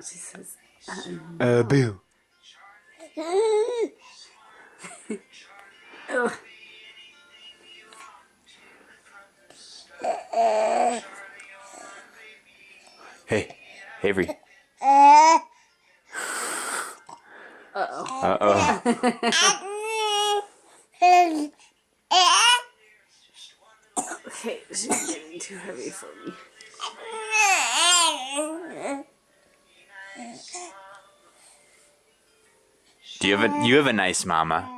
She says, Boo. oh. Hey, Avery. Uh-oh. Uh-oh. Okay, she's getting too heavy for me. You have a nice mama.